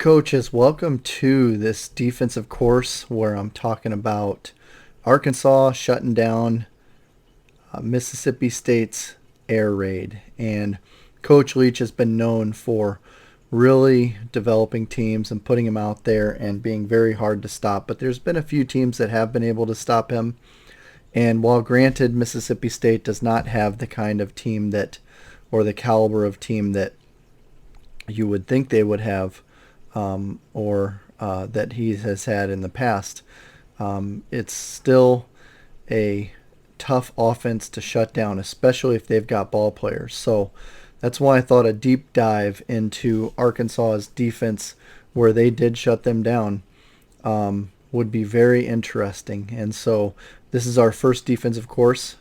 coaches, welcome to this defensive course where I'm talking about Arkansas shutting down Mississippi State's air raid. And Coach Leach has been known for really developing teams and putting them out there and being very hard to stop. But there's been a few teams that have been able to stop him. And while granted, Mississippi State does not have the kind of team that, or the caliber of team that you would think they would have, or that he has had in the past, it's still a tough offense to shut down, especially if they've got ball players. So that's why I thought a deep dive into Arkansas's defense, where they did shut them down, would be very interesting. And so this is our first defensive course,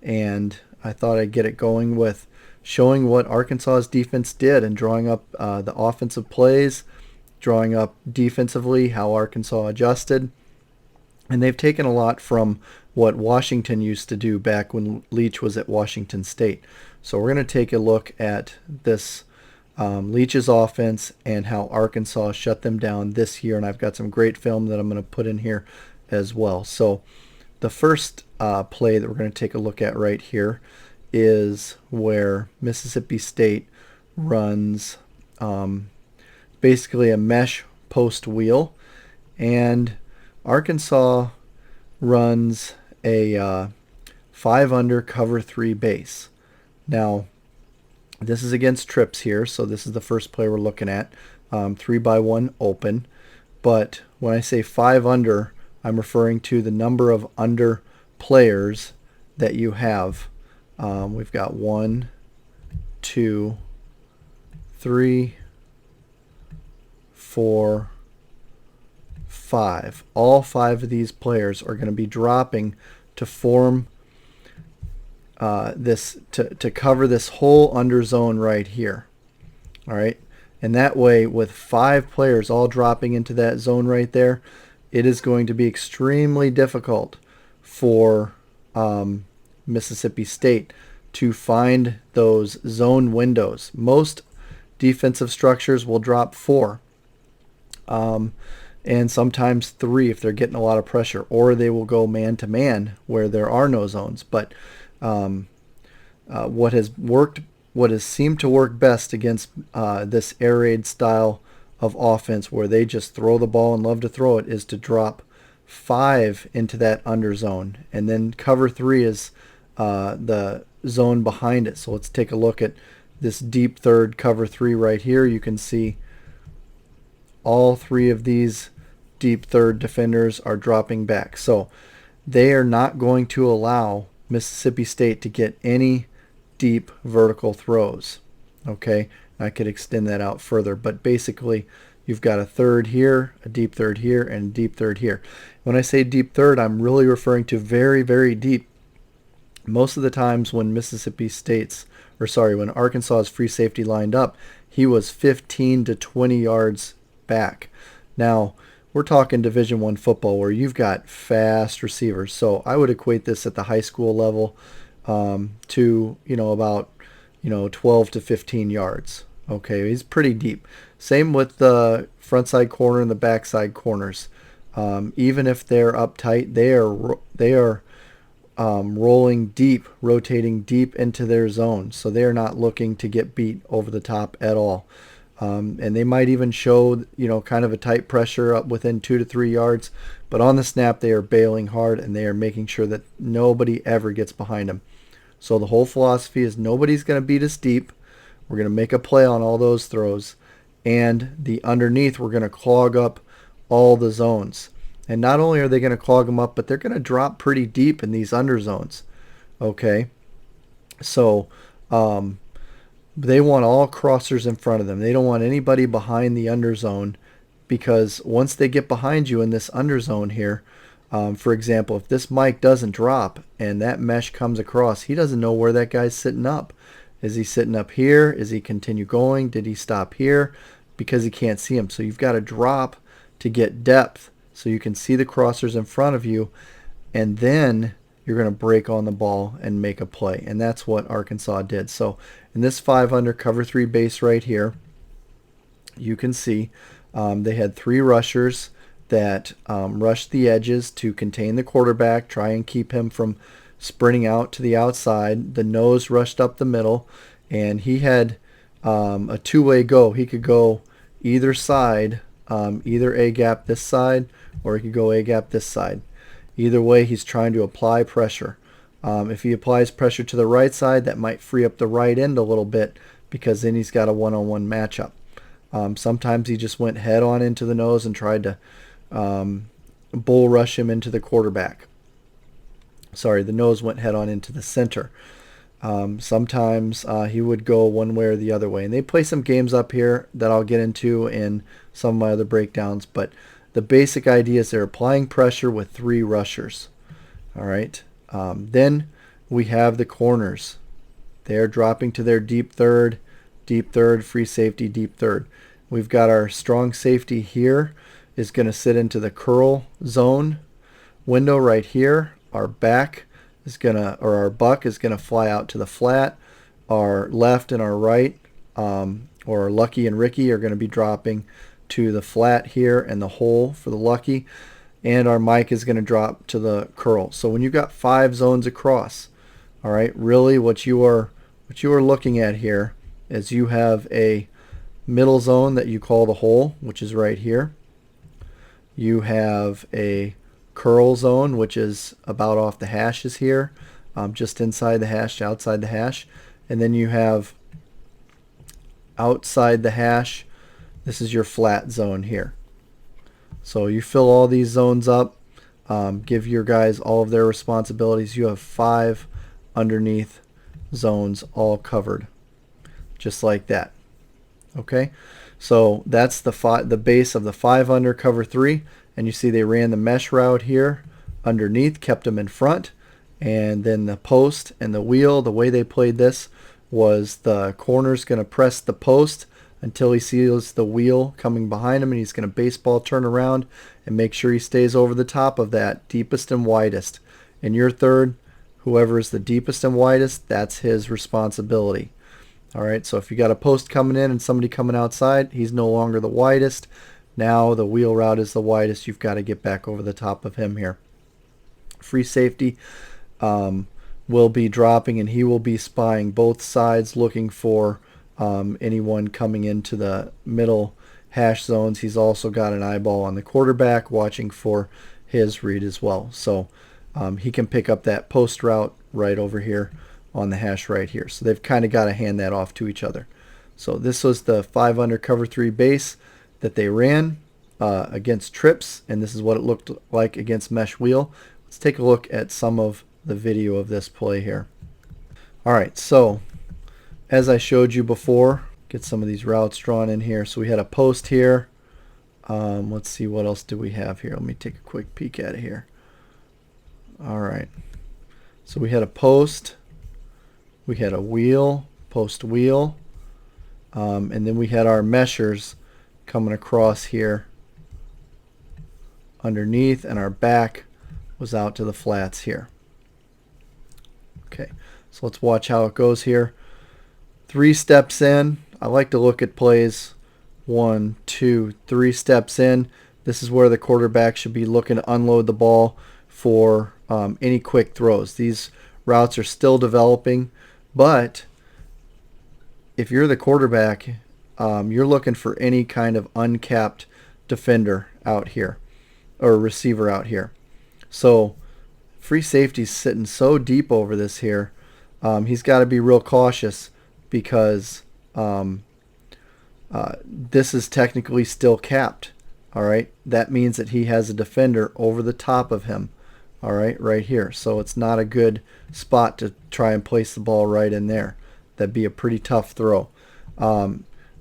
and I thought I'd get it going with showing what Arkansas's defense did and drawing up the offensive plays, drawing up defensively how Arkansas adjusted. And they've taken a lot from what Washington used to do back when Leach was at Washington State. So we're going to take a look at this Leach's offense and how Arkansas shut them down this year. And I've got some great film that I'm going to put in here as well. So the first play that we're going to take a look at right here is where Mississippi State runs basically a mesh post wheel, and Arkansas runs a 5 under cover 3 base. Now, this is against trips here, so this is the first play we're looking at, 3-by-1 open. But when I say 5 under, I'm referring to the number of under players that you have. We've got 1, 2, 3, 4, 5. All 5 of these players are going to be dropping to form this to cover this whole under zone right here. All right, and that way, with 5 players all dropping into that zone right there, it is going to be extremely difficult for Mississippi State to find those zone windows. Most defensive structures will drop 4. And sometimes 3 if they're getting a lot of pressure, or they will go man-to-man where there are no zones. But what has seemed to work best against this air raid style of offense, where they just throw the ball and love to throw it, is to drop 5 into that under zone, and then cover 3 is the zone behind it. So let's take a look at this deep third cover 3 right here. You can see all 3 of these deep third defenders are dropping back. So they are not going to allow Mississippi State to get any deep vertical throws. Okay, I could extend that out further, but basically you've got a third here, a deep third here, and a deep third here. When I say deep third, I'm really referring to very, very deep. Most of the times when when Arkansas's free safety lined up, he was 15 to 20 yards back. Now, we're talking Division I football where you've got fast receivers. So I would equate this at the high school level to, about 12 to 15 yards. Okay, he's pretty deep. Same with the front side corner and the backside corners. Even if they're uptight, they are rolling deep, rotating deep into their zone. So they are not looking to get beat over the top at all. And they might even show, kind of a tight pressure up within 2 to 3 yards. But on the snap, they are bailing hard, and they are making sure that nobody ever gets behind them. So the whole philosophy is nobody's going to beat us deep. We're going to make a play on all those throws. And the underneath, we're going to clog up all the zones. And not only are they going to clog them up, but they're going to drop pretty deep in these under zones. Okay? So they want all crossers in front of them. They don't want anybody behind the under zone, because once they get behind you in this under zone here, for example, if this mic doesn't drop and that mesh comes across, he doesn't know where that guy's sitting up. Is he sitting up here? Is he continue going? Did he stop here? Because he can't see him. So you've got to drop to get depth so you can see the crossers in front of you, and then you're going to break on the ball and make a play. And that's what Arkansas did. So in this 5 under cover 3 base right here, you can see They had three rushers that rushed the edges to contain the quarterback, try and keep him from sprinting out to the outside. The nose rushed up the middle, and he had a two-way go. He could go either side, either A-gap this side, or he could go A-gap this side. Either way, he's trying to apply pressure. If he applies pressure to the right side, that might free up the right end a little bit because then he's got a one-on-one matchup. Sometimes he just went head on into the nose and tried to bull rush him into the quarterback. Sorry, the nose went head on into the center. Sometimes he would go one way or the other way. And they play some games up here that I'll get into in some of my other breakdowns. But the basic idea is they're applying pressure with three rushers. All right. Then we have the corners. They're dropping to their deep third, free safety, deep third. We've got our strong safety here is going to sit into the curl zone window right here. Our back is going to, or our buck is going to fly out to the flat. Our left and our right, or Lucky and Ricky, are going to be dropping to the flat here and the hole for the Lucky. And our Mike is going to drop to the curl. So when you've got 5 zones across, all right, really what you are looking at here is you have a middle zone that you call the hole, which is right here. You have a curl zone, which is about off the hashes here, just inside the hash, outside the hash. And then you have outside the hash, this is your flat zone here. So you fill all these zones up, give your guys all of their responsibilities. You have 5 underneath zones all covered, just like that. Okay, so that's the base of the 5 under cover 3, and you see they ran the mesh route here underneath, kept them in front, and then the post and the wheel. The way they played this was the corner's going to press the post until he sees the wheel coming behind him, and he's going to baseball turn around and make sure he stays over the top of that deepest and widest. In your third, whoever is the deepest and widest, that's his responsibility. All right, so if you got a post coming in and somebody coming outside, he's no longer the widest. Now the wheel route is the widest. You've got to get back over the top of him here. Free safety will be dropping, and he will be spying both sides, looking for anyone coming into the middle hash zones. He's also got an eyeball on the quarterback, watching for his read as well. So he can pick up that post route right over here on the hash right here. So they've kind of got to hand that off to each other. So this was the 5 under cover 3 base that they ran against trips, and this is what it looked like against mesh wheel. Let's take a look at some of the video of this play here. All right, so as I showed you before, get some of these routes drawn in here. So we had a post here. Let's see, what else do we have here? Let me take a quick peek at it here. All right, so we had a post, we had a wheel, post wheel, and then we had our meshers coming across here underneath, and our back was out to the flats here. Okay, so let's watch how it goes here. 3 steps in. I like to look at plays 1, 2, 3 steps in. This is where the quarterback should be looking to unload the ball for any quick throws. These routes are still developing, but if you're the quarterback, you're looking for any kind of uncapped defender out here or receiver out here. So free safety's sitting so deep over this here. He's got to be real cautious because this is technically still capped. All right, that means that he has a defender over the top of him. All right, right here. So it's not a good spot to try and place the ball right in there. That'd be a pretty tough throw.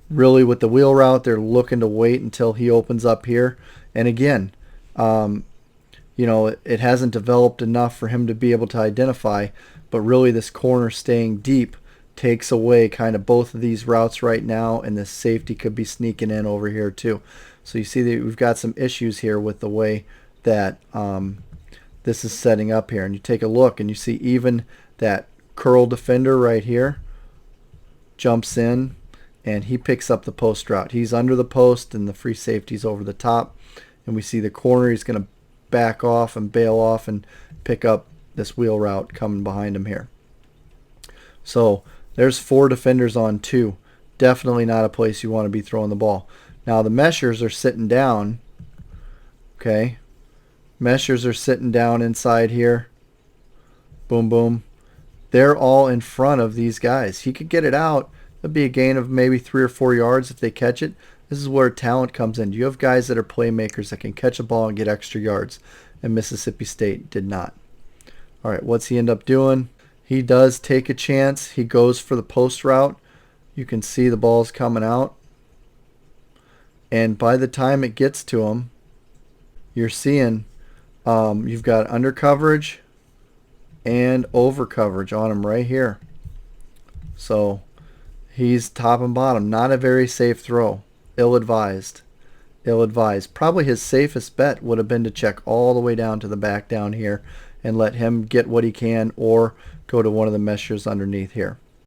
Really, with the wheel route, they're looking to wait until he opens up here. And again, you know, it hasn't developed enough for him to be able to identify, but really this corner staying deep takes away kind of both of these routes right now, and this safety could be sneaking in over here too. So you see that we've got some issues here with the way that this is setting up here. And you take a look and you see even that curl defender right here jumps in, and he picks up the post route. He's under the post and the free safety's over the top, and we see the corner. He's going to back off and bail off and pick up this wheel route coming behind him here. So there's 4 defenders on 2. Definitely not a place you want to be throwing the ball. Now the meshers are sitting down. Okay. Meshers are sitting down inside here. Boom, boom. They're all in front of these guys. He could get it out. That'd be a gain of maybe 3 or 4 yards if they catch it. This is where talent comes in. You have guys that are playmakers that can catch a ball and get extra yards, and Mississippi State did not. All right, what's he end up doing? He does take a chance. He goes for the post route. You can see the ball's coming out. And by the time it gets to him, you're seeing you've got under coverage and over coverage on him right here. So he's top and bottom. Not a very safe throw. Ill-advised. Ill-advised. Probably his safest bet would have been to check all the way down to the back down here and let him get what he can, or go to one of the meshers underneath here.